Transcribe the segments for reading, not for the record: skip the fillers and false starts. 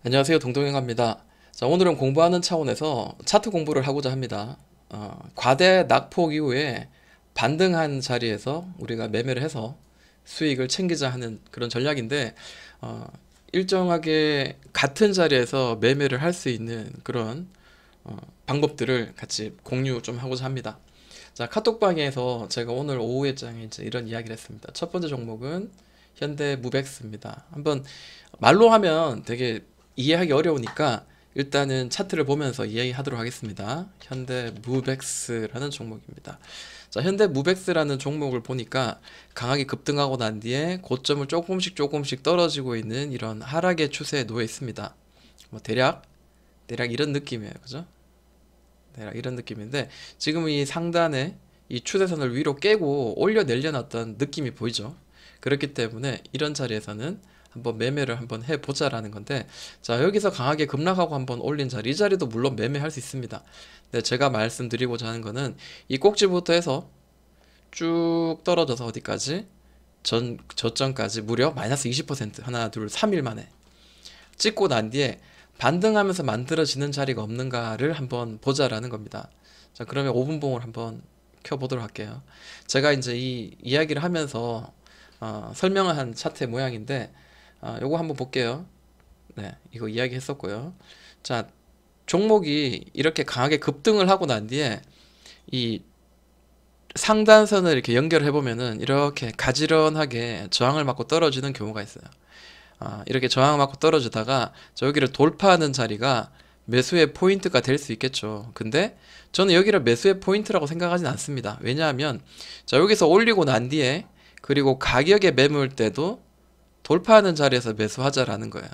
안녕하세요. 동동행합니다. 자, 오늘은 공부하는 차원에서 차트 공부를 하고자 합니다. 과대 낙폭 이후에 반등한 자리에서 우리가 매매를 해서 수익을 챙기자 하는 그런 전략인데, 어, 일정하게 같은 자리에서 매매를 할 수 있는 그런 방법들을 같이 공유 좀 하고자 합니다. 자, 카톡방에서 제가 오늘 오후에 장에 이제 이런 이야기를 했습니다. 첫 번째 종목은 현대무백스입니다. 한번 말로 하면 되게 이해하기 어려우니까 일단은 차트를 보면서 이야기하도록 하겠습니다. 현대무백스라는 종목입니다. 자, 현대무백스라는 종목을 보니까 강하게 급등하고 난 뒤에 고점을 조금씩 떨어지고 있는 이런 하락의 추세에 놓여 있습니다. 뭐 대략 이런 느낌이에요. 그죠? 대략 이런 느낌인데 지금 이 상단에 이 추세선을 위로 깨고 올려내려 놨던 느낌이 보이죠. 그렇기 때문에 이런 자리에서는 한번 매매를 한번 해보자라는 건데, 자, 여기서 강하게 급락하고 한번 올린 자리, 이 자리도 물론 매매할 수 있습니다. 근데 제가 말씀드리고자 하는 거는 이 꼭지부터 해서 쭉 떨어져서 어디까지? 저점까지 무려 마이너스 20%, 하나 둘 3일 만에 찍고 난 뒤에 반등하면서 만들어지는 자리가 없는가를 한번 보자라는 겁니다. 자, 그러면 5분봉을 한번 켜보도록 할게요. 제가 이제 이 이야기를 하면서 설명을 한 차트의 모양인데, 요거 한번 볼게요. 네, 이거 이야기 했었고요. 자, 종목이 이렇게 강하게 급등을 하고 난 뒤에 이 상단선을 이렇게 연결해 보면은 이렇게 가지런하게 저항을 맞고 떨어지는 경우가 있어요. 이렇게 저항 맞고 떨어지다가 저 여기를 돌파하는 자리가 매수의 포인트가 될 수 있겠죠. 근데 저는 여기를 매수의 포인트라고 생각하진 않습니다. 왜냐하면 자, 여기서 올리고 난 뒤에 그리고 가격에 매물 때도 돌파하는 자리에서 매수하자라는 거예요.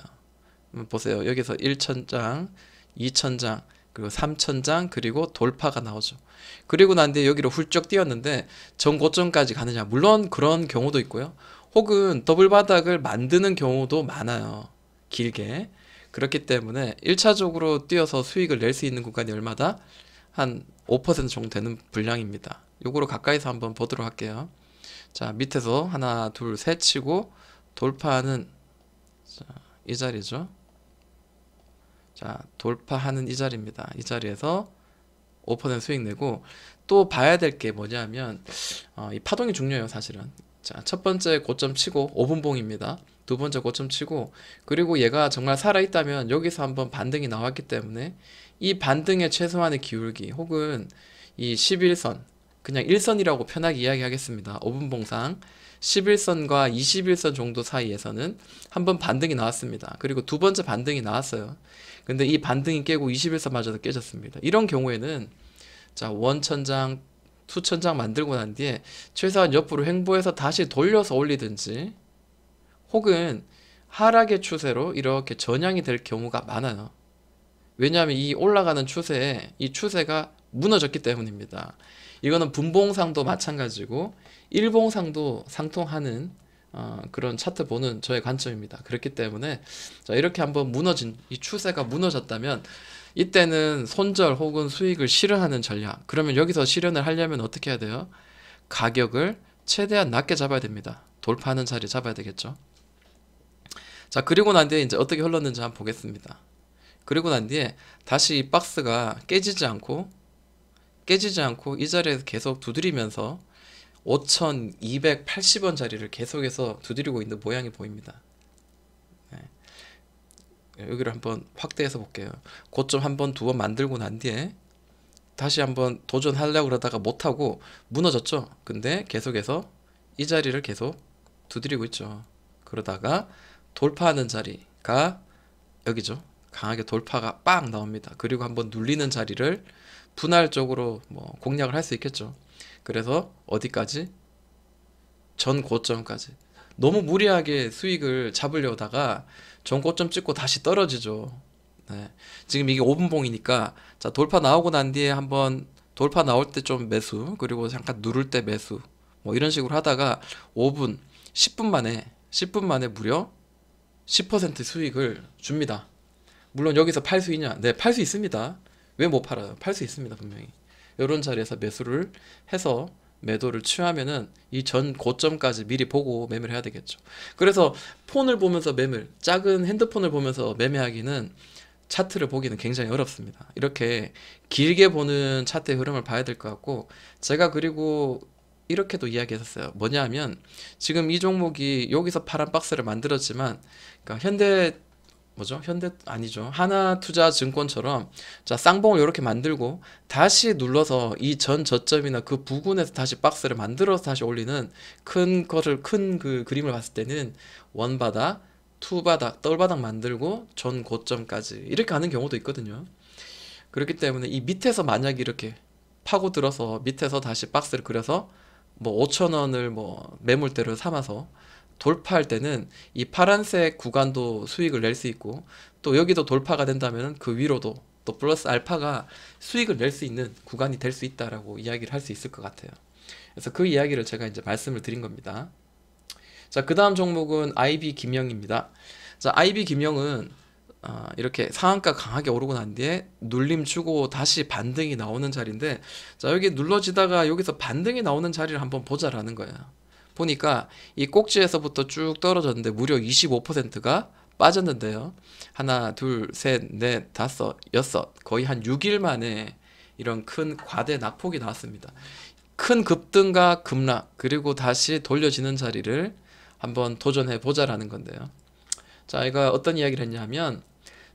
보세요. 여기서 1천장, 2천장, 그리고 3천장, 그리고 돌파가 나오죠. 그리고 난 뒤에 여기로 훌쩍 뛰었는데 전고점까지 가느냐? 물론 그런 경우도 있고요. 혹은 더블 바닥을 만드는 경우도 많아요. 길게. 그렇기 때문에 1차적으로 뛰어서 수익을 낼 수 있는 구간이 얼마다? 한 5% 정도 되는 분량입니다. 요거로 가까이서 한번 보도록 할게요. 자, 밑에서 하나, 둘, 셋 치고 돌파하는, 자, 이 자리죠. 자, 돌파하는 이 자리입니다. 이 자리에서 5% 수익 내고, 또 봐야 될 게 뭐냐면 이 파동이 중요해요, 사실은. 자, 첫 번째 고점 치고 5분봉입니다. 두 번째 고점 치고, 그리고 얘가 정말 살아있다면 여기서 한번 반등이 나왔기 때문에 이 반등의 최소한의 기울기 혹은 이 11선, 그냥 1선이라고 편하게 이야기하겠습니다. 5분봉상 11선과 21선 정도 사이에서는 한번 반등이 나왔습니다. 그리고 두 번째 반등이 나왔어요. 근데 이 반등이 깨고 21선마저도 깨졌습니다. 이런 경우에는 자, 원천장, 투천장 만들고 난 뒤에 최소한 옆으로 횡보해서 다시 돌려서 올리든지 혹은 하락의 추세로 이렇게 전향이 될 경우가 많아요. 왜냐하면 이 올라가는 추세에 이 추세가 무너졌기 때문입니다. 이거는 분봉상도 마찬가지고 일봉상도 상통하는 그런 차트 보는 저의 관점입니다. 그렇기 때문에 자, 이렇게 한번 무너진 이 추세가 무너졌다면 이때는 손절 혹은 수익을 실현하는 전략. 그러면 여기서 실현을 하려면 어떻게 해야 돼요? 가격을 최대한 낮게 잡아야 됩니다. 돌파하는 자리 잡아야 되겠죠. 자, 그리고 난 뒤에 이제 어떻게 흘렀는지 한번 보겠습니다. 그리고 난 뒤에 다시 이 박스가 깨지지 않고 이 자리에서 계속 두드리면서 5,280원 자리를 계속해서 두드리고 있는 모양이 보입니다. 네. 여기를 한번 확대해서 볼게요. 고점 한 번, 두 번 만들고 난 뒤에 다시 한번 도전하려고 그러다가 못하고 무너졌죠. 근데 계속해서 이 자리를 계속 두드리고 있죠. 그러다가 돌파하는 자리가 여기죠. 강하게 돌파가 빵 나옵니다. 그리고 한번 눌리는 자리를 분할적으로 뭐 공략을 할 수 있겠죠. 그래서 어디까지? 전 고점까지. 너무 무리하게 수익을 잡으려다가 전 고점 찍고 다시 떨어지죠. 네. 지금 이게 5분봉이니까 자, 돌파 나오고 난 뒤에 한번 돌파 나올 때 좀 매수, 그리고 잠깐 누를 때 매수, 뭐 이런 식으로 하다가 5분, 10분 만에 무려 10% 수익을 줍니다. 물론 여기서 팔 수 있냐? 네, 팔 수 있습니다. 왜 못 팔아요? 팔 수 있습니다, 분명히. 이런 자리에서 매수를 해서 매도를 취하면은 이 전 고점까지 미리 보고 매매를 해야 되겠죠. 그래서 폰을 보면서 작은 핸드폰을 보면서 매매하기는 차트를 보기는 굉장히 어렵습니다. 이렇게 길게 보는 차트의 흐름을 봐야 될 것 같고, 제가 그리고 이렇게도 이야기했었어요. 뭐냐 하면 지금 이 종목이 여기서 파란 박스를 만들었지만, 그러니까 현대 아니죠, 하나투자증권처럼 자 쌍봉을 이렇게 만들고 다시 눌러서 이 전 저점이나 그 부근에서 다시 박스를 만들어서 다시 올리는 큰 그 그림을 봤을 때는 원바닥, 투바닥, 떨바닥 만들고 전 고점까지 이렇게 가는 경우도 있거든요. 그렇기 때문에 이 밑에서 만약 이렇게 파고 들어서 밑에서 다시 박스를 그려서 뭐 5천 원을 뭐 매물대로 삼아서 돌파할 때는 이 파란색 구간도 수익을 낼 수 있고, 또 여기도 돌파가 된다면 그 위로도 또 플러스 알파가 수익을 낼 수 있는 구간이 될 수 있다라고 이야기를 할 수 있을 것 같아요. 그래서 그 이야기를 제가 이제 말씀을 드린 겁니다. 자, 그 다음 종목은 IB 김영입니다. 자, IB 김영은 이렇게 상한가 강하게 오르고 난 뒤에 눌림 주고 다시 반등이 나오는 자리인데, 자, 여기 눌러지다가 여기서 반등이 나오는 자리를 한번 보자라는 거예요. 보니까 이 꼭지에서부터 쭉 떨어졌는데 무려 25%가 빠졌는데요. 하나, 둘, 셋, 넷, 다섯, 여섯, 거의 한 6일 만에 이런 큰 과대 낙폭이 나왔습니다. 큰 급등과 급락, 그리고 다시 돌려지는 자리를 한번 도전해 보자라는 건데요. 자, 이거 어떤 이야기를 했냐면,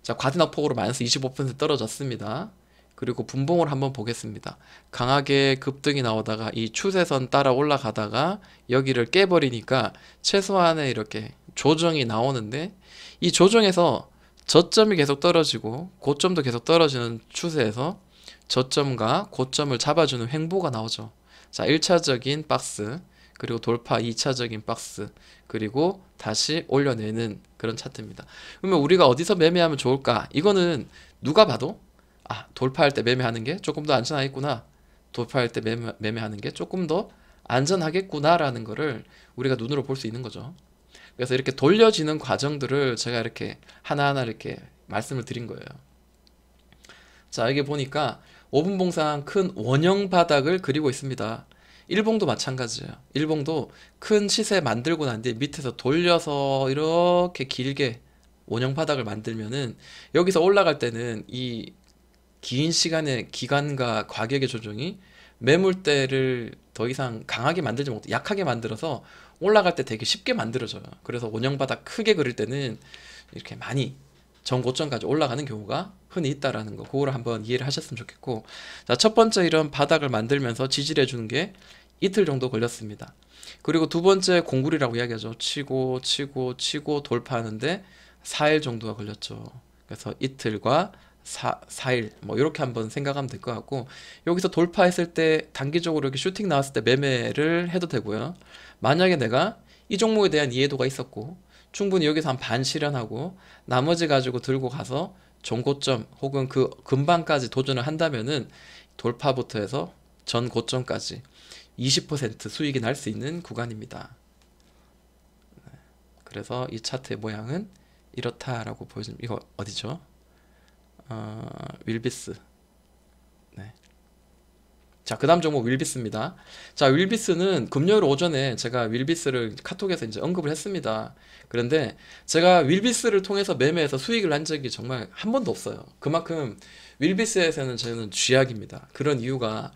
자, 과대 낙폭으로 마이너스 25% 떨어졌습니다. 그리고 분봉을 한번 보겠습니다. 강하게 급등이 나오다가 이 추세선 따라 올라가다가 여기를 깨버리니까 최소한의 이렇게 조정이 나오는데, 이 조정에서 저점이 계속 떨어지고 고점도 계속 떨어지는 추세에서 저점과 고점을 잡아주는 횡보가 나오죠. 자, 1차적인 박스, 그리고 돌파 2차적인 박스, 그리고 다시 올려내는 그런 차트입니다. 그러면 우리가 어디서 매매하면 좋을까? 이거는 누가 봐도 돌파할 때 매매하는 게 조금 더 안전하겠구나, 돌파할 때 매매하는 게 조금 더 안전하겠구나라는 거를 우리가 눈으로 볼 수 있는 거죠. 그래서 이렇게 돌려지는 과정들을 제가 이렇게 하나하나 이렇게 말씀을 드린 거예요. 자, 여기 보니까 5분 봉상 큰 원형 바닥을 그리고 있습니다. 일봉도 마찬가지예요. 일봉도 큰 시세 만들고 난 뒤에 밑에서 돌려서 이렇게 길게 원형 바닥을 만들면은 여기서 올라갈 때는 이 긴 시간의 기간과 가격의 조정이 매물대를 더 이상 강하게 만들지 못해 약하게 만들어서 올라갈 때 되게 쉽게 만들어져요. 그래서 원형 바닥 크게 그릴 때는 이렇게 많이 전고점까지 올라가는 경우가 흔히 있다라는 거, 그거를 한번 이해를 하셨으면 좋겠고, 자, 첫 번째 이런 바닥을 만들면서 지지를 해주는 게 이틀 정도 걸렸습니다. 그리고 두 번째 공굴이라고 이야기하죠. 치고 돌파하는데 4일 정도가 걸렸죠. 그래서 이틀과 4일 뭐 이렇게 한번 생각하면 될 것 같고, 여기서 돌파했을 때 단기적으로 이렇게 슈팅 나왔을 때 매매를 해도 되고요. 만약에 내가 이 종목에 대한 이해도가 있었고 충분히 여기서 한 반 실현하고 나머지 가지고 들고 가서 전고점 혹은 그 근방까지 도전을 한다면은 돌파부터 해서 전 고점까지 20% 수익이 날 수 있는 구간입니다. 그래서 이 차트의 모양은 이렇다라고 보여집니다. 이거 어디죠? 윌비스. 네. 자, 그 다음 종목 윌비스입니다. 자, 윌비스는 금요일 오전에 제가 윌비스를 카톡에서 이제 언급을 했습니다. 그런데 제가 윌비스를 통해서 매매해서 수익을 난 적이 정말 한 번도 없어요. 그만큼 윌비스에서는 저는 쥐약입니다. 그런 이유가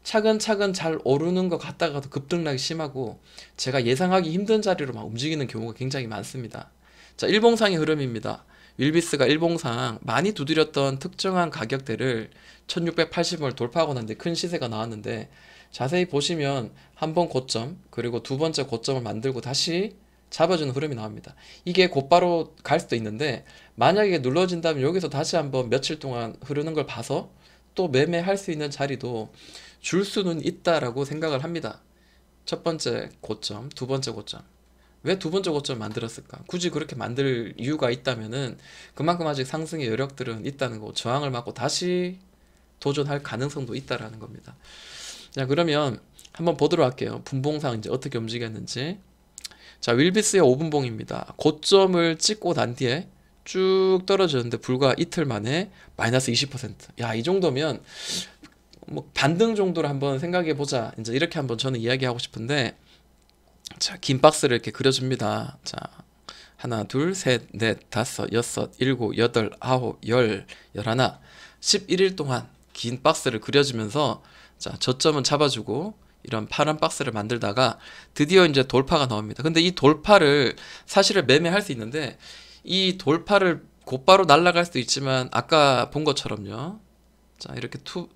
차근차근 잘 오르는 것 같다가도 급등락이 심하고 제가 예상하기 힘든 자리로 막 움직이는 경우가 굉장히 많습니다. 자, 일봉상의 흐름입니다. 윌비스가 일봉상 많이 두드렸던 특정한 가격대를 1680원을 돌파하고 난 뒤에 큰 시세가 나왔는데, 자세히 보시면 한 번 고점 그리고 두 번째 고점을 만들고 다시 잡아주는 흐름이 나옵니다. 이게 곧바로 갈 수도 있는데 만약에 눌러진다면 여기서 다시 한번 며칠 동안 흐르는 걸 봐서 또 매매할 수 있는 자리도 줄 수는 있다라고 생각을 합니다. 첫 번째 고점, 두 번째 고점. 왜 두 번째 고점을 만들었을까? 굳이 그렇게 만들 이유가 있다면은 그만큼 아직 상승의 여력들은 있다는 거고, 저항을 맞고 다시 도전할 가능성도 있다라는 겁니다. 자, 그러면 한번 보도록 할게요. 분봉상 이제 어떻게 움직였는지. 자, 윌비스의 5분봉입니다. 고점을 찍고 난 뒤에 쭉 떨어졌는데 불과 이틀 만에 마이너스 20%. 야, 이 정도면 뭐 반등 정도로 한번 생각해 보자. 이제 이렇게 한번 저는 이야기하고 싶은데, 자, 긴 박스를 이렇게 그려줍니다. 자, 하나, 둘, 셋, 넷, 다섯, 여섯, 일곱, 여덟, 아홉, 열, 열하나, 11일 동안 긴 박스를 그려주면서, 자, 저점은 잡아주고 이런 파란 박스를 만들다가 드디어 이제 돌파가 나옵니다. 근데 이 돌파를 사실은 매매할 수 있는데, 이 돌파를 곧바로 날아갈 수도 있지만 아까 본 것처럼요. 자, 이렇게 투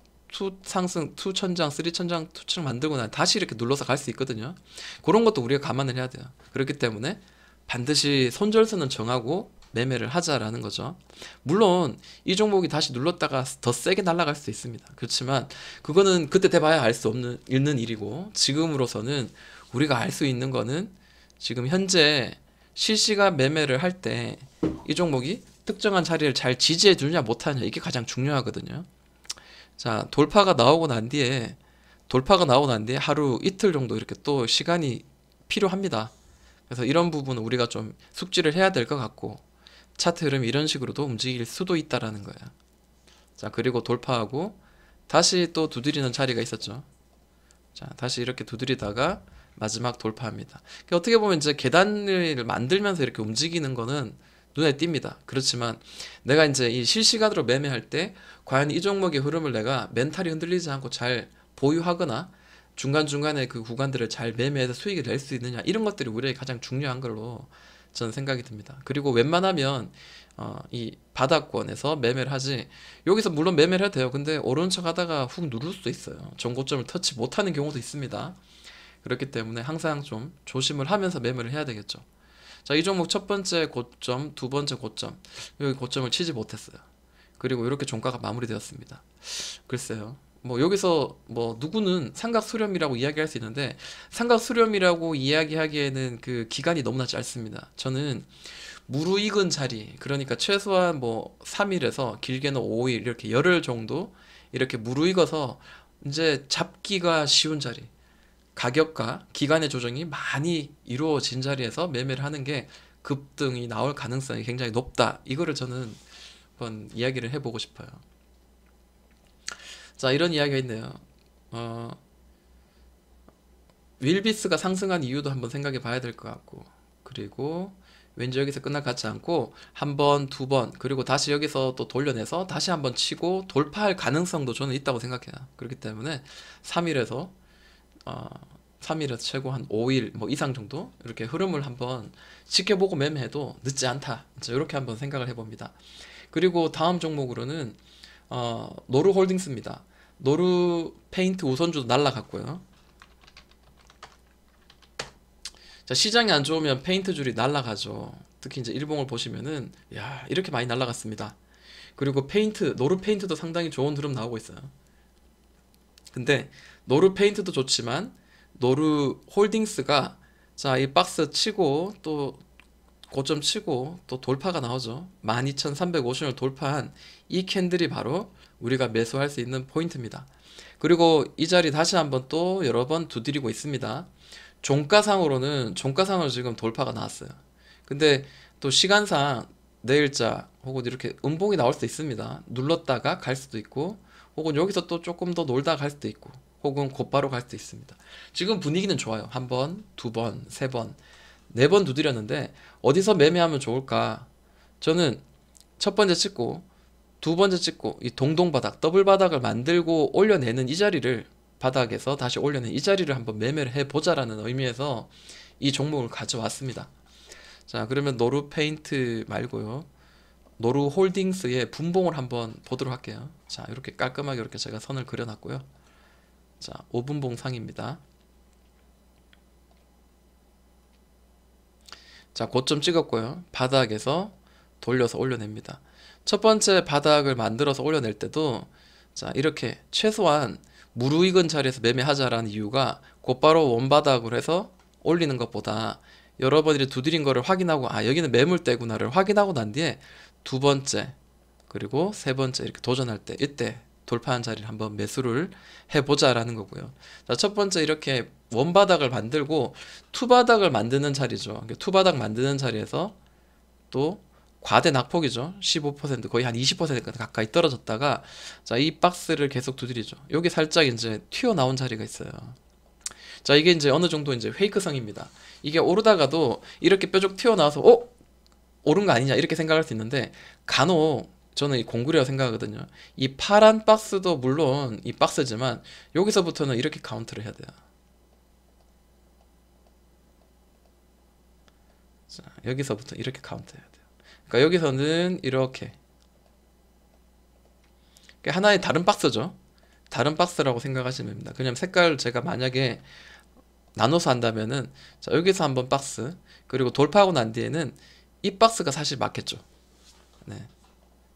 상승, 투 천장, 쓰리 천장, 투층 만들고 난 다시 이렇게 눌러서 갈 수 있거든요. 그런 것도 우리가 감안을 해야 돼요. 그렇기 때문에 반드시 손절선은 정하고 매매를 하자라는 거죠. 물론 이 종목이 다시 눌렀다가 더 세게 날아갈 수도 있습니다. 그렇지만 그거는 그때 돼봐야 알 수 없는 있는 일이고, 지금으로서는 우리가 알 수 있는 거는 지금 현재 실시간 매매를 할 때 이 종목이 특정한 자리를 잘 지지해 주냐 못하냐, 이게 가장 중요하거든요. 자, 돌파가 나오고 난 뒤에 하루 이틀 정도 이렇게 또 시간이 필요합니다. 그래서 이런 부분은 우리가 좀 숙지를 해야 될 것 같고, 차트 흐름이 이런 식으로도 움직일 수도 있다라는 거예요. 자, 그리고 돌파하고 다시 또 두드리는 자리가 있었죠. 자, 다시 이렇게 두드리다가 마지막 돌파합니다. 그러니까 어떻게 보면 이제 계단을 만들면서 이렇게 움직이는 거는 눈에 띕니다. 그렇지만 내가 이제 이 실시간으로 매매할 때 과연 이 종목의 흐름을 내가 멘탈이 흔들리지 않고 잘 보유하거나 중간중간에 그 구간들을 잘 매매해서 수익을 낼 수 있느냐, 이런 것들이 우리에게 가장 중요한 걸로 저는 생각이 듭니다. 그리고 웬만하면 이 바닥권에서 매매를 하지, 여기서 물론 매매를 해도 돼요. 근데 오른 척 하다가 훅 누를 수도 있어요. 전고점을 터치 못하는 경우도 있습니다. 그렇기 때문에 항상 좀 조심을 하면서 매매를 해야 되겠죠. 자, 이 종목 첫 번째 고점, 두 번째 고점, 여기 고점을 치지 못했어요. 그리고 이렇게 종가가 마무리되었습니다. 글쎄요, 뭐 여기서 뭐 누구는 삼각수렴이라고 이야기할 수 있는데, 삼각수렴이라고 이야기하기에는 그 기간이 너무나 짧습니다. 저는 무르익은 자리, 그러니까 최소한 뭐 3일에서 길게는 5일, 이렇게 열흘 정도 이렇게 무르익어서 이제 잡기가 쉬운 자리, 가격과 기간의 조정이 많이 이루어진 자리에서 매매를 하는 게 급등이 나올 가능성이 굉장히 높다. 이거를 저는 한번 이야기를 해보고 싶어요. 자, 이런 이야기가 있네요. 윌비스가 상승한 이유도 한번 생각해 봐야 될 것 같고, 그리고 왠지 여기서 끝날 것 같지 않고 한 번, 두 번, 그리고 다시 여기서 또 돌려내서 다시 한번 치고 돌파할 가능성도 저는 있다고 생각해요. 그렇기 때문에 3일에서 3일에서 최고 한 5일 뭐 이상 정도 이렇게 흐름을 한번 지켜보고 매매해도 늦지 않다. 이렇게 한번 생각을 해봅니다. 그리고 다음 종목으로는 노루홀딩스입니다. 노루페인트 우선주도 날라갔고요. 자, 시장이 안 좋으면 페인트 줄이 날라가죠. 특히 이제 일봉을 보시면은 야, 이렇게 많이 날라갔습니다. 그리고 노루 페인트도 상당히 좋은 흐름 나오고 있어요. 근데 노루 페인트도 좋지만 노루 홀딩스가, 자, 이 박스 치고 또 고점 치고 또 돌파가 나오죠. 12,350원을 돌파한 이 캔들이 바로 우리가 매수할 수 있는 포인트입니다. 그리고 이 자리 다시 한번 또 여러 번 두드리고 있습니다. 종가상으로 지금 돌파가 나왔어요. 근데 또 시간상 내일자 혹은 이렇게 음봉이 나올 수도 있습니다. 눌렀다가 갈 수도 있고, 혹은 여기서 또 조금 더 놀다 갈 수도 있고, 혹은 곧바로 갈 수도 있습니다. 지금 분위기는 좋아요. 한 번, 두 번, 세 번, 네 번 두드렸는데 어디서 매매하면 좋을까? 저는 첫 번째 찍고 두 번째 찍고 이 동동바닥, 더블 바닥을 만들고 올려내는 이 자리를, 바닥에서 다시 올려낸 이 자리를 한번 매매를 해보자라는 의미에서 이 종목을 가져왔습니다. 자, 그러면 노루 페인트 말고요, 노루 홀딩스의 분봉을 한번 보도록 할게요. 자, 이렇게 깔끔하게 이렇게 제가 선을 그려놨고요. 자, 5분봉 상입니다. 자, 고점 찍었고요. 바닥에서 돌려서 올려냅니다. 첫 번째 바닥을 만들어서 올려낼 때도, 자, 이렇게 최소한 무르익은 자리에서 매매하자라는 이유가 곧바로 원바닥으로 해서 올리는 것보다 여러 번 이렇게 두드린 거를 확인하고, 아, 여기는 매물대구나를 확인하고 난 뒤에 두 번째 그리고 세 번째 이렇게 도전할 때, 이때 돌파한 자리를 한번 매수를 해보자라는 거고요. 자, 첫 번째 이렇게 원바닥을 만들고 투바닥을 만드는 자리죠. 투바닥 만드는 자리에서 또 과대 낙폭이죠. 15% 거의 한 20% 가까이 떨어졌다가 자, 이 박스를 계속 두드리죠. 여기 살짝 이제 튀어나온 자리가 있어요. 자, 이게 이제 어느 정도 이제 페이크성입니다. 이게 오르다가도 이렇게 뾰족 튀어나와서 오른 거 아니냐 이렇게 생각할 수 있는데 간혹 저는 이 공구리라고 생각하거든요. 이 파란 박스도 물론 이 박스지만 여기서부터는 이렇게 카운트를 해야 돼요. 자, 여기서부터 이렇게 카운트 해야 돼요. 그러니까 여기서는 이렇게 하나의 다른 박스죠. 다른 박스라고 생각하시면 됩니다. 그냥 색깔 제가 만약에 나눠서 한다면은 자, 여기서 한번 박스 그리고 돌파하고 난 뒤에는 이 박스가 사실 맞겠죠. 네.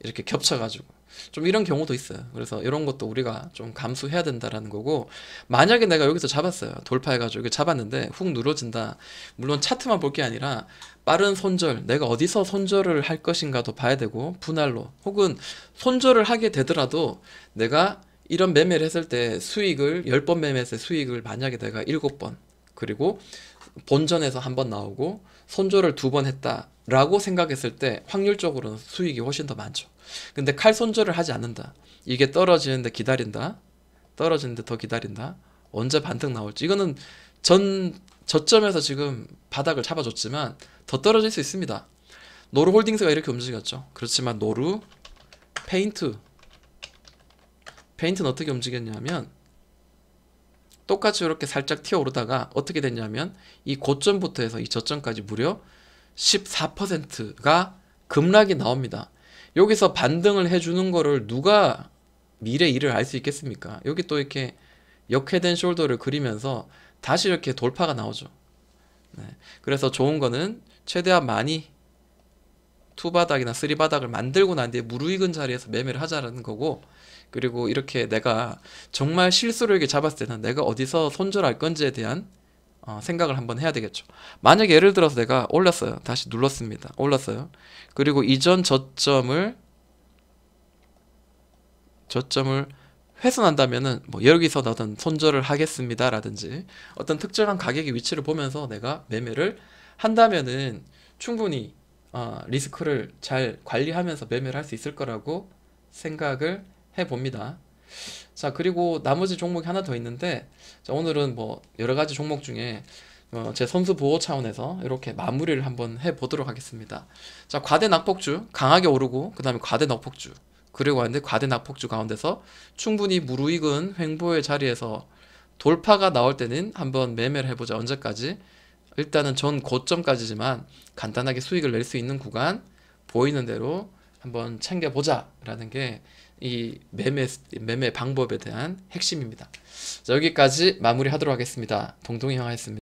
이렇게 겹쳐가지고 좀 이런 경우도 있어요. 그래서 이런 것도 우리가 좀 감수해야 된다라는 거고, 만약에 내가 여기서 잡았어요. 돌파해가지고 여기 잡았는데 훅 늘어진다. 물론 차트만 볼 게 아니라 빠른 손절, 내가 어디서 손절을 할 것인가도 봐야 되고, 분할로 혹은 손절을 하게 되더라도 내가 이런 매매를 했을 때 수익을 10번 매매했을 때 수익을 만약에 내가 7번 그리고 본전에서 한 번 나오고 손절을 2번 했다라고 생각했을 때 확률적으로는 수익이 훨씬 더 많죠. 근데 칼 손절을 하지 않는다. 이게 떨어지는데 기다린다. 떨어지는데 더 기다린다. 언제 반등 나올지. 이거는 저점에서 지금 바닥을 잡아줬지만 더 떨어질 수 있습니다. 노루홀딩스가 이렇게 움직였죠. 그렇지만 노루, 페인트는 어떻게 움직였냐면 똑같이 이렇게 살짝 튀어오르다가 어떻게 됐냐면 이 고점부터 해서 이 저점까지 무려 14%가 급락이 나옵니다. 여기서 반등을 해주는 거를 누가 미래 일을 알 수 있겠습니까? 여기 또 이렇게 역회된 숄더를 그리면서 다시 이렇게 돌파가 나오죠. 네. 그래서 좋은 거는 최대한 많이 투바닥이나 쓰리바닥을 만들고 난 뒤에 무르익은 자리에서 매매를 하자라는 거고, 그리고 이렇게 내가 정말 실수로 이렇게 잡았을 때는 내가 어디서 손절할 건지에 대한 생각을 한번 해야 되겠죠. 만약에 예를 들어서 내가 올랐어요. 다시 눌렀습니다. 올랐어요. 그리고 이전 저점을 훼손한다면은 뭐 여기서 어떤 손절을 하겠습니다 라든지 어떤 특정한 가격의 위치를 보면서 내가 매매를 한다면은 충분히 리스크를 잘 관리하면서 매매를 할 수 있을 거라고 생각을 해봅니다. 자, 그리고 나머지 종목이 하나 더 있는데, 자, 오늘은 뭐 여러 가지 종목 중에 제 선수 보호 차원에서 이렇게 마무리를 한번 해보도록 하겠습니다. 자, 과대 낙폭주 강하게 오르고 그 다음에 과대 낙폭주 그리고 하는데 과대 낙폭주 가운데서 충분히 무르익은 횡보의 자리에서 돌파가 나올 때는 한번 매매를 해보자. 언제까지? 일단은 전 고점까지지만 간단하게 수익을 낼 수 있는 구간 보이는 대로 한번 챙겨보자 라는 게 이 매매 방법에 대한 핵심입니다. 자, 여기까지 마무리하도록 하겠습니다. 동동이 형 하였습니다.